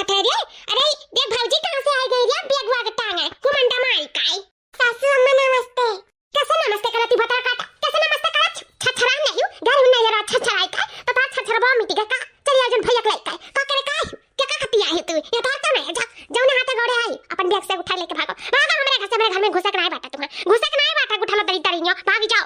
कहत है रे? अरे देख भौजी कहां से आई गई रे? बैग वाग टांगे कुमंडा माई काय। सासू अम्मा नमस्ते। कैसे नमस्ते करती बता काटा? कैसे नमस्ते करत? छछरा नहीं घर में नहीं रहा छछराई काय तो ता छछरबा मिटी का चली आ जन भैया लाई काय का करे काय क्या का खतिया है तू? ये तो नहीं जा जाऊ ना हाथ गोड़े आई अपन बैग से उठा लेके भागो भागो हमारे घर से। मेरे घर में घुसक नहीं बाटा तुम्हें घुसक नहीं बाटा उठा लो दरी दरियो भागी जाओ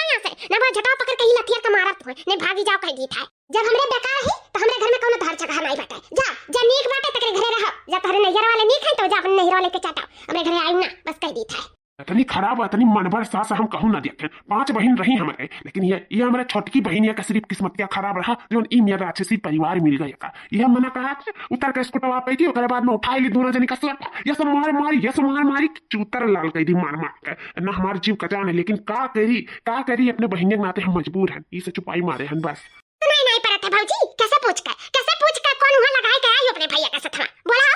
यहां से ना वो झटा पकड़ के ही लथिया का मारत तुम्हें नहीं भागी जाओ कह दी था। जब हमरे बेकार है तो हमरे घर में कोनो धार जगह नहीं बाटा जा नीक बाटे तकरे घरे रह जा तारे नैहर वाले नीक है तो जा अपन नैहर लेके चाटाओ हमरे घरे आई ना बस कह दी था। इतनी खराब इतनी मनभर सास हम कहूँ ना देखें 5 बहन रही हमारे लेकिन ये हमारे छोटकी बहन का सिर्फ किस्मतिया खराब रहा जो ई मेरा राक्षसी परिवार मिल गया का यह मैंने कहा उतर के स्कूटवा पे थी ओकरे बाद में उठाई ली दोनों जनी का स्वेटर ये सब मार मारी चूतर लाल कह दी मार के ना हमारे जीव कचान है लेकिन का करी अपने बहन के नाते हम मजबूर हैं इसे चुपाई मारे हैं बस। नहीं परत है भौजी कैसे पूछ कर कौन वहां लगाए के आई अपने भैया का सथवा बोला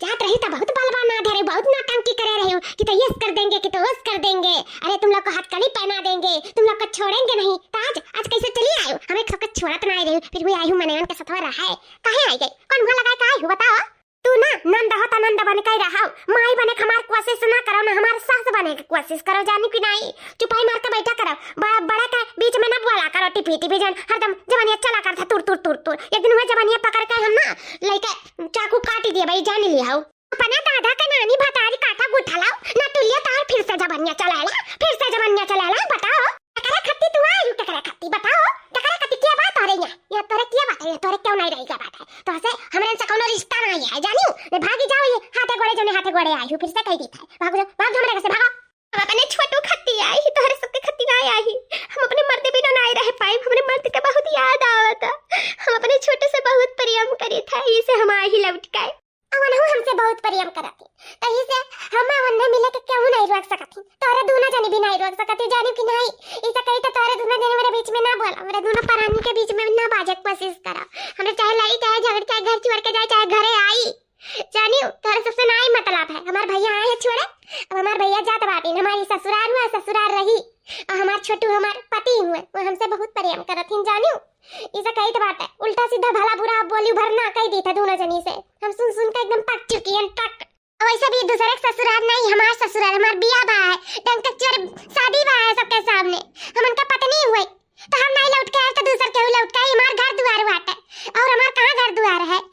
जात रही तो बहुत बलवा ना धरे बहुत नौटंकी करे रही हो कि तो यस कर देंगे कि तो वस कर देंगे। अरे तुम लोग को हथकड़ी पहना देंगे तुम लोग को छोड़ेंगे नहीं तो आज कैसे चली आई हो? हमें ठोकर छोड़ा तो नहीं रही फिर भी आई हूं मनन के सथवा रहा है काहे आई गई कौन वहां लगाए के आई हो बताओ? तू ना नंद होता नंद बन के रहा माई बने हमार कोशिश ना करो ना हमारे सास बने की कोशिश करो जानी कि नहीं चुपाई मार के बैठा करो बड़ा के बीच में ना बोला करो टिपी जन हरदम जवानिया चला करता तुर एक दिन हुआ जवानिया पकड़ के हम ना लेके चाकू काट दिए भाई जान लिया हो अपने दादा का नानी भतारी काटा गुठा लाओ ना तुलिया तार फिर से जवानिया चलाला बताओ टकरा खत्ती तू आई टकरा खत्ती बताओ टकरा खत्ती क्या बात हो रही है ये तोरे क्यों नहीं रही का बात है तो से हमरे से कोनो रिश्ता नहीं है जानियो ले भागी जाओ ये हाथे गोड़े आई हूं फिर से कह दी था भाग हमरे घर से भागो। हम अपने छोटू खत्ती आई तोरे सबके खत्ती नहीं आई हम अपने मर्द बिना नहीं रह पाई हमरे मर्द के बहुत याद आवता हम अपने छोटू से बहुत प्रेम करे थे इसे हम आई लौट के अवन हमसे बहुत प्रेम करती तही से हम अवन मिले के क्यों नहीं रोक सकती तोरे दोनों जने भी नहीं रोक सकती जानी कि नहीं इसे कही तो तोरे दोनों जने मेरे बीच में ना बोला मेरे दोनों परानी के बीच में ना बाजे कोशिश करा हमें चाहे लड़ी चाहे झगड़ चाहे घर छोड़ के जाए चाहे घरे आई जानियो तोरे सबसे नहीं मतलब है हमारे भैया आए हैं छोड़े अब हमारे भैया जात बाटी हमारी ससुराल रही और हमारे छोटू हमारे पति हुए वो हमसे बहुत प्रेम करत हैं जानियो इसे कही तो बात है उल्टा सीधा भला बुरा बोली भरना कह दी था दोनों जनी से हम सुन के एकदम पक चुकी हैं टक वैसे भी दूसरे का ससुराल नहीं हमारा ससुराल हमारा बिया बा है डंक चोर शादी बा है सबके सामने हम उनका पत्नी हुए तो हम नहीं लौट के आए तो दूसर के लौट के हमारा घर द्वार बाटे और हमारा कहां घर द्वार है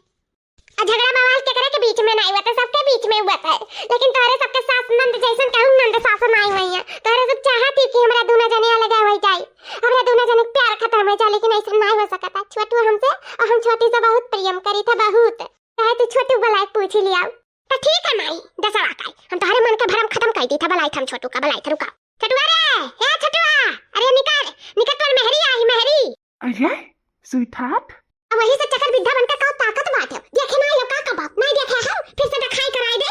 झगड़ा बवाल के करे के बीच में नहीं हुआ तो सबके बीच में हुआ था लेकिन तारे सबके सास नंद जैसन कहूं नंद सास नहीं हुई है तारे सब चाहती कि हमरा दोनों जने अलग हो जाए हमरा दोनों जने प्यार खत्म हो जाए लेकिन ऐसा नहीं हो सकता छोटू हमसे और हम छोटी से बहुत प्रेम करी था बहुत कहे तू छोटू बलाई पूछ लिया तो ठीक है माई दसवा का हम तुम्हारे मन के भरम खत्म कर दी था बलाई हम छोटू का बलाई था रुका छोटू अरे छोटू अरे निकल तोर मेहरी आई मेहरी अरे स्वीटहार्ट वही से चक्कर विद्या बनकर का ताकत बात है देखे ना यो का बात नहीं देखे हम फिर से दिखाई कराई दे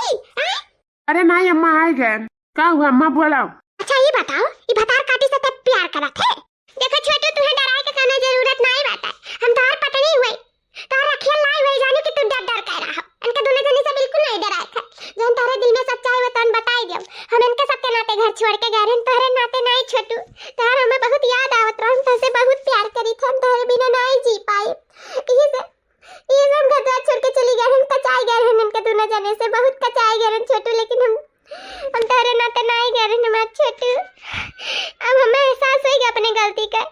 अरे नहीं अम्मा आई गए क्या हुआ अम्मा बोलाओ। अच्छा ये बताओ ये भतार काटी से तब प्यार करा थे देखो छोटू तुम्हें डराए के करने जरूरत नहीं बात है हम तार पत्नी हुए तार रखियल नहीं हुए जाने कि तू डर कह रहा इनके दोनों जने से बिल्कुल नहीं डराए थे जन तारे दिल में सच्चाई है तन बताई दो हम इनके सबके नाते घर छोड़ के गए हैं तारे नाते नहीं छोटू तार हमें बहुत याद आवत रहा हम से बहुत प्यार करी थे हम तारे बिना नहीं जी पाए ये हम घर द्वार छोड़ के चली गए हम कचाई गए हैं इनके दोनों जने से बहुत कचाई गए हैं छोटू लेकिन हम तारे नाते नहीं गए हैं हमारे छोटू अब हमें एहसास हो गया अपनी गलती का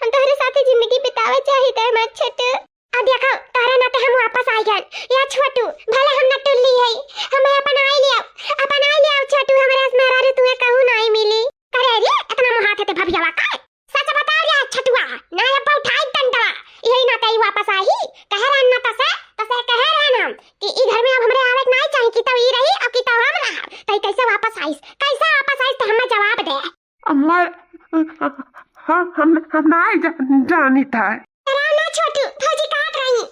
हम तारे साथ जिंदगी बितावे चाहिए हमारे छोटू अब देखो तारे नाते हम वापस आ गए या छोटू भले हम न टुल्ली है हमें अपन आई लिया छोटू हमारे स्मरा रे तुम्हें कहूं नहीं मिली करे रे इतना मुहाते ते भभियावा का सच बता रे छटुआ ना ये उठाई टंडवा यही नाते ही वापस आई कह रहे न तसे कह रहे हम कि ई घर में अब हमरे आवे नहीं चाहिए कि तो ई रही अब कि तो हम रहा तई कैसे वापस आई तो हमें जवाब दे अम्मा हम नहीं जानी था डरावना छोटू फौजी काट रही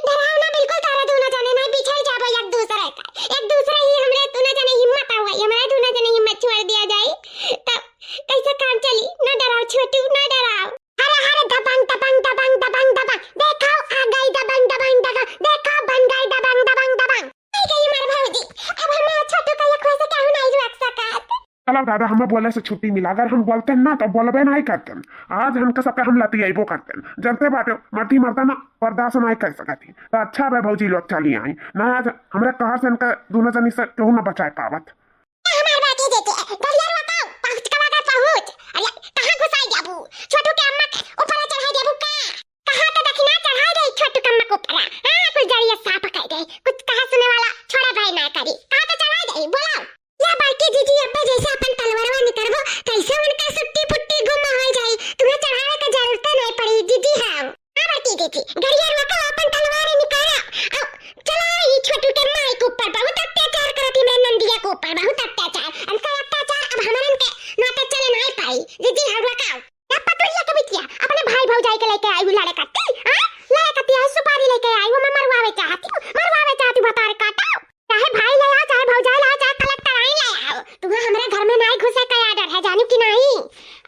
डरावना बिल्कुल तारा दोनों जने नहीं पीछे जाबो एक दूसरे ही हमरे दोनों जने हिम्मत आ गई हमारे दोनों जने हिम्मत छोड़ दिया जाए तब कैसे काम चली न डराओ छोटू न डराओ हरे दबंग देखो आ गई दबंग देखो बन गई दबंग नहीं गई मर भौजी अब हम छोटू का ये खोसे कहूं नहीं रख सकत चलो दादा हमें बोले से छुट्टी मिला, अगर हम बोलते ना तो बोलबे नहीं करते। आज हमके सबके हम लती आईबो करते, जनते बाटे मर्दी मर्दा ना बर्दाश्त नहीं कर सकती। तो अच्छा भाई भौजी लोग चली आई ना, आज हमारे कहा से इनका दोनों जनी से क्यों ना बचाए पावत। हमारे बाकी देते गलियार बताओ पहुंच कवा कर पहुंच। अरे कहां घुसाई जाबू छोटू के अम्मा ऊपर चढ़ाई देबू का? कहां तो दक्षिणा चढ़ाई दे छोटू के अम्मा को ऊपर। हां कुछ जरिया साफ कर दे, कुछ कहा सुने वाला छोड़ा भाई ना करी। कहां तो चढ़ाई दे बोलाओ। या बाकी दीदी अब्बे जैसे अपन तलवारवा निकलबो कैसे उनका सुट्टी पुट्टी गुम हो जाई, तुम्हें चढ़ावे की जरूरत नहीं पड़ी दीदी। हां बाकी दीदी गलियार बताओ अपन तलवार निकालो। चलो ये छोटू के माई के ऊपर बहुत अत्याचार करती, मैं नंदिया के ऊपर बहुत अत्याचार। उनका अत्याचार अब हमारे के नाते चले नहीं पाई दीदी। हम लगाओ या पतुलिया के बिटिया अपने भाई भौजाई के लेके आई लड़े कत्ती। हां लड़े कत्ती है सुपारी लेके आई, वो मैं मरवावे चाहती बता रे काटो। चाहे भाई ले आ चाहे भौजाई ले आ चाहे कलेक्टर आई ले आओ, तुम्हें हमारे घर में नहीं घुसे का डर है जानू कि नहीं।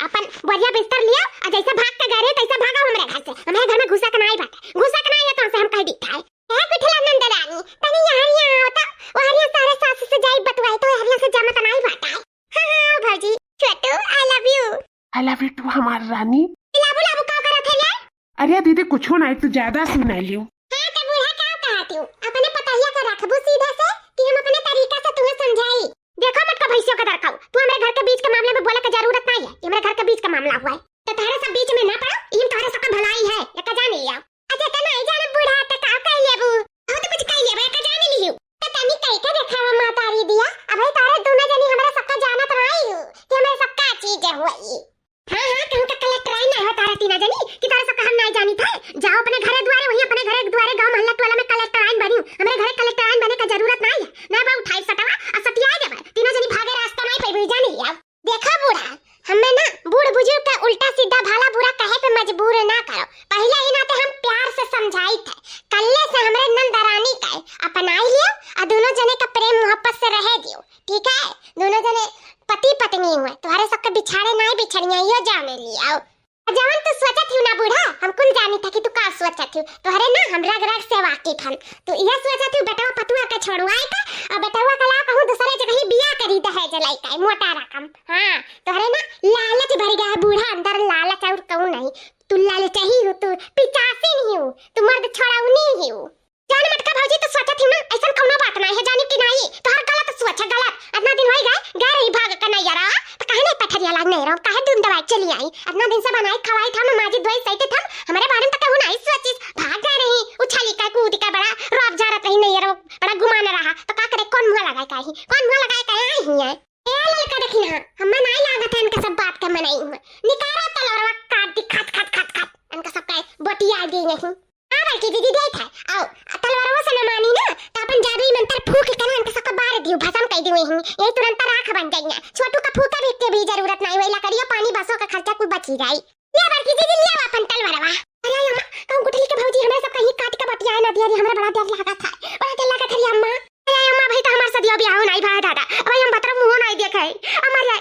अपन बढ़िया बिस्तर लिया और जैसे भाग के गए तैसे भागो हमारे घर से। हमारे घर में घुसा के नहीं बाटे, घुसा के नहीं है तो हम कह दिखा है कुठला नंदरानी तनी यहाँ होता वो हरिया सारे सास से जाई बतवाई तो हरिया से जमा तो नहीं बाटा है। हां भौजी छोटू आई लव यू टू हमार रानी। लाबू लाबू का करत है यार? अरे दीदी कुछ नहीं, तू ज्यादा सुनाई लियो। हां तो बूढ़ा क्या कहती हूं, अपने पताहिया को रखबू सीधा से कि हम अपने तरीका से तुम्हें समझाई। देखो मत का भैंसियों का दरकाऊ, तू हमारे घर के बीच के मामले में बोले की जरूरत नहीं है। ये हमारे घर के बीच का मामला हुआ है तो तारे सब बीच में ना पड़ो। ये तारे सब का भलाई है ये का जान लिया। अच्छा तो नहीं जाने बूढ़ा तो का कह लेबू बहुत कुछ कह लेबे का जान लियो। तो तनी कह के देखावा मातारी दिया अब तारे दोनों जनी हमरा सबका जानत रही हो कि हमारे सबका चीज हुई। हां कहूं का कलेक्टर आई ना हो तारे तीना जनी कि तारे सबका हम नहीं जानी था। जाओ अपने घरे द्वारे वही अपने घरे द्वारे गांव मोहल्ला टोला में कलेक्टर आइन बनी। हमारे घरे कलेक्टर आइन बने का जरूरत नहीं है ना। बा उठाई सटावा और सटिया देबे तीना जनी भागे रास्ता नहीं पे जानी लिया। देखा बूढ़ा हमें ना बूढ़ बुजुर्ग का उल्टा सीधा भला बुरा कहे पे मजबूर ना करो। पहले ही ना तो हम प्यार से समझाई थे, कल्ले से हमरे नंदरानी का अपनाई लियो और दोनों जने का प्रेम मोहब्बत से रह दियो। ठीक है दोनों जने पति पत्नी हुए तुम्हारे सबके बिछाड़े नहीं बिछड़िया यो जाने लिया। जवन तू सोचत हूं ना बूढ़ा हम कुल जानी था कि तू का सोचत हूं तोहरे ना हम रग रग से वाकिफ हन। तू यह सोचत हूं बेटवा पतुआ का छोड़वाई का और बेटवा का ला कहूं दूसरे जगह ही बियाह करी दे है जलाई का मोटा रकम। हां तोहरे ना लालच भर गया है बूढ़ा, अंदर लालच और कहूं नहीं। तू लालच ही हो, तू पिचासी नहीं हो, तू मर्द छोड़ाउनी ही हो। जान मटका भौजी तो सोचत हूं ना ऐसा कोनो बात नहीं है जानी कि नहीं। तोहर गलत सोच है गलत। इतना दिन होई गए रही भाग का नहीं यारा तो कहे नहीं पथरिया लाग नहीं रहो कहे दूध दवाई चली आई। इतना दिन से बनाई खवाई था माजी दवाई सही थे हमारे बारे में तो कहूं नहीं सोचिस भाग गए रही उछाली का कूद का बड़ा रॉब जारत रही नहीं रहो बड़ा घुमाना रहा तो का करे कौन मुंह लगाए काहे कौन मुंह लगाए काहे ही है। ए लड़का देखी ना हमें नहीं लागत है इनका सब बात का मैं नहीं हूं निकारा तलवार काट दी खत खत खत खत इनका सब का बोटिया दी नहीं। हां बल्कि दीदी दे था आओ तलवारों से न मानी ना तो अपन जादुई मंत्र फूंक के ना इनका सब का बार दियो भस्म कर दियो यही तुरंत राख बन जाई ना। छोटू का फूका भी के भी जरूरत नहीं वेला करियो पानी बसों का खर्चा कुछ बच ही जाई। ले बल्कि दीदी ले अपन तलवारवा। अरे अम्मा कहूं गुठली के भौजी हमरा सब कहीं काट के बटिया ना दिया हमरा बड़ा डर लगा था बड़ा डर लगा था अम्मा। अरे अम्मा भाई तो हमार सदिया बियाह नहीं भा दादा भाई हम बतर मुंह नहीं देखे हमारे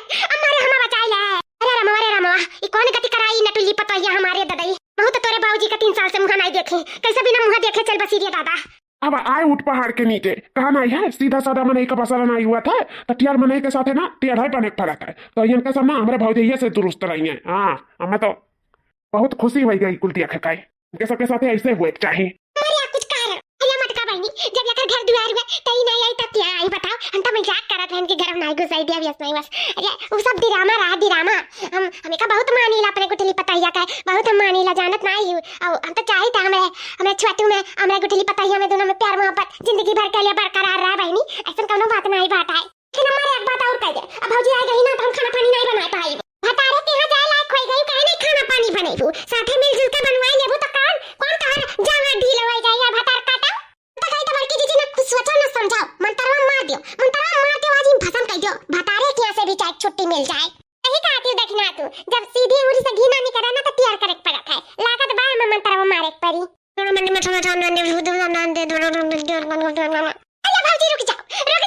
हम बचाई ले। अरे रमवा ई कौन गति कराई नटुली पतोया हमारे ददई बहुत तोरे बाबूजी का 3 साल से मुंह नहीं देखे कैसे बिना मुंह देखे चल बसीरिया दादा। अब आए उठ पहाड़ के नीचे कहा नहीं है सीधा साधा मनई का बसरा नहीं हुआ था तो टियार मनई के साथ है ना टेढ़ाई पने फरक है तो इनका सब ना हमारे भौजैया से दुरुस्त रही है। हाँ हमें तो बहुत खुशी हुई गई कुलटिया खकाई इनके सबके साथ ऐसे हुए चाहिए। जब याकर घर द्वार हुआ तई नहीं आई तब क्या आई बताओ हम तो मजाक करत हैं कि घर में नहीं घुसाई दिया व्यस्त नहीं बस। अरे वो सब ड्रामा रहा ड्रामा हमें का बहुत मानीला अपने गुठली पताइया का बहुत हम मानीला जानत नहीं हूं और हम तो चाहे था हमें छोटू में हमारे गुठली पताइया में दोनों में प्यार मोहब्बत जिंदगी भर के लिए बरकरार रहा बहनी ऐसा कोनो बात नहीं बात है। लेकिन हमारे एक बात और कह दे अब भौजी आ गई ना तो हम खाना पानी नहीं बना पाई भतारे के यहां जाए लायक होई गई काहे नहीं खाना पानी बनेबू साथे मिलजुल के बनवाई लेबू तो कौन तोहर जावा ढील होई जाई भतार काटा तो कहीं तो बड़की दीदी ने कुछ सोचो ना समझाओ मंतरवा मार दियो आज इन भसम कर दियो भतारे के से भी चाहे छुट्टी मिल जाए। सही कहती हूं देखना तू जब सीधी उरी से घी ना निकले ना तो तैयार करे पड़ता है लागत बा में मंतरवा मारे पड़ी थोड़ा मन में थोड़ा थोड़ा दे अरे भौजी रुक जाओ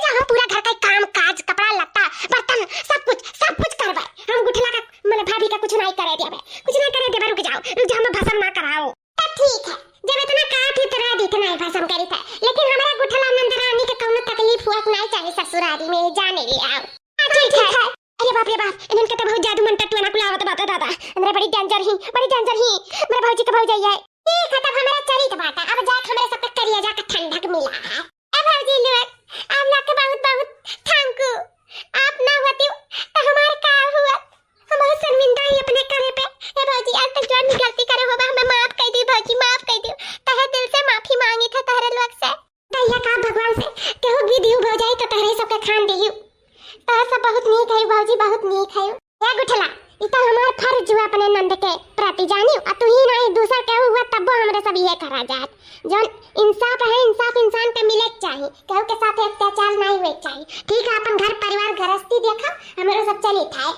हम पूरा घर का काम काज कपड़ा लत्ता बर्तन सब कुछ करवा हम गुठला का मैंने भाभी का कुछ नहीं करे देबे रुक जाओ हम भसम ना कराओ तब ठीक है जब इतना काट इतना दिखना है भसम करी था लेकिन हमारा गुठला नंदरानी के कोनो तकलीफ हुआ नहीं चाहिए ससुरारी में जाने ले आओ ठीक है। अरे बाप ही मेरे भौजी के भौजाई है। ठीक है तब हमारा चली तो बात है, अब जाके हमारे सब करिया जाके ठंडक मिला है। ए भौजी लोग आप लोग के बहुत बहुत थैंक यू, आप ना होती तो हमारे का हुआ, हम बहुत शर्मिंदा ही अपने करे पे। ए भौजी आज तक जो भी गलती करे होगा हमें माफ कर दी भौजी, माफ कर दी, तहे दिल से माफी मांगी था तहरे लोग से। दैया का भगवान से केहू भी दियो भौजाई तो तहरे सबके खान दियो, तह सब बहुत नीक है भौजी, बहुत नीक है। ए गुठला ई तो हमार फर्ज हुआ अपने नंद के प्रति जानी, और तू ही नहीं दूसरा केहू हुआ तब हमरे सब ये करा जात। जौन इंसाफ है इंसाफ इंसान के मिले चाहिए, केहू के साथ अत्याचार नहीं हुए चाहिए। ठीक है अपन घर परिवार गृहस्थी देखा हमारे सब चली था।